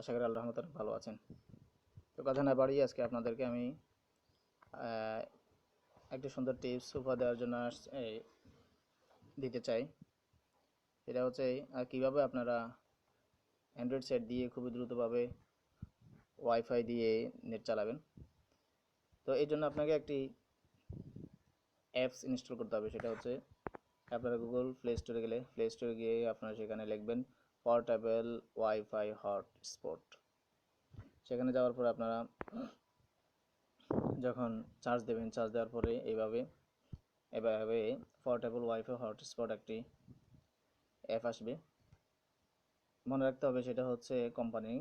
আশা করি আল্লাহর রহমতে ভালো আছেন। তো কথা না বাড়িয়ে আজকে আপনাদেরকে আমি একটা সুন্দর টিপস উপহার দেওয়ার জন্য দিতে চাই। সেটা হচ্ছে কীভাবে আপনারা অ্যান্ড্রয়েড সেট দিয়ে খুবই দ্রুতভাবে ওয়াইফাই দিয়ে নেট চালাবেন। তো এই জন্য আপনাকে একটি অ্যাপস ইনস্টল করতে হবে। সেটা হচ্ছে আপনারা গুগল প্লে স্টোরে গেলে প্লে স্টোরে গিয়ে আপনারা সেখানে লিখবেন পোর্টেবল ওয়াইফাই হটস্পট। সেখানে যাওয়ার পরে আপনারা যখন চার্জ দেবেন, চার্জ দেওয়ার পরে এভাবে পোর্টেবল ওয়াইফাই হটস্পট একটি অ্যাপ আসবে। মনে রাখতে হবে সেটা হচ্ছে কোম্পানি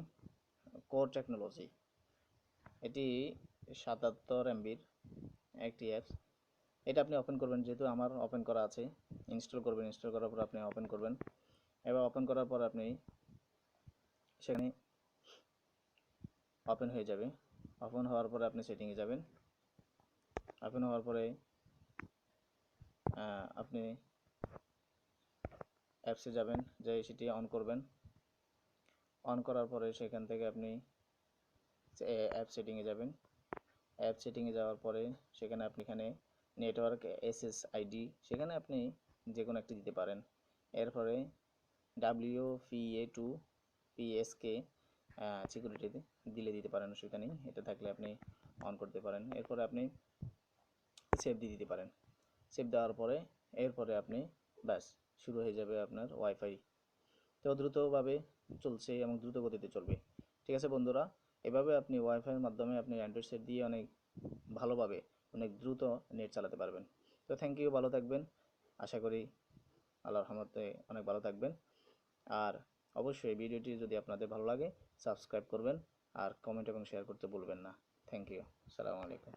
কোর টেকনোলজি। এটি 77 MBর একটি অ্যাপস। এটা আপনি ওপেন করবেন, যেহেতু আমার ওপেন করা আছে। ইনস্টল করবেন, ইনস্টল করার পর আপনি ওপেন করবেন। এবার ওপেন করার পর আপনি সেখানে ওপেন হয়ে যাবে। ওপেন হওয়ার পরে আপনি সেটিংয়ে যাবেন। ওপেন হওয়ার পরে আপনি অ্যাপসে যাবেন, যে সেটি অন করবেন। অন করার পরে সেখান থেকে আপনি অ্যাপ সেটিংয়ে যাবেন। অ্যাপ সেটিংয়ে যাওয়ার পরে সেখানে আপনি নেটওয়ার্ক SSID সেখানে আপনি যে কোনো একটি দিতে পারেন। এরপরে WPA2 PSK সিকিউরিটিতে দিতে পারেন, অসুবিধা নেই। এটা থাকলে আপনি অন করতে পারেন। এরপরে আপনি সেভ দিয়ে দিতে পারেন। সেভ দেওয়ার পরে এরপরে আপনি ব্যাস শুরু হয়ে যাবে আপনার ওয়াইফাই। তো দ্রুতভাবে চলছে এবং দ্রুত গতিতে চলবে। ঠিক আছে বন্ধুরা, এভাবে আপনি ওয়াইফাইয়ের মাধ্যমে আপনি অ্যান্ড্রয়েড সেট দিয়ে অনেক ভালোভাবে অনেক দ্রুত নেট চালাতে পারবেন। তো থ্যাংক ইউ, ভালো থাকবেন। আশা করি আল্লাহর রহমতে অনেক ভালো থাকবেন। আর অবশ্যই ভিডিওটি যদি আপনাদের ভালো লাগে সাবস্ক্রাইব করবেন আর কমেন্ট এবং শেয়ার করতে ভুলবেন না। Thank you. আসসালামু আলাইকুম।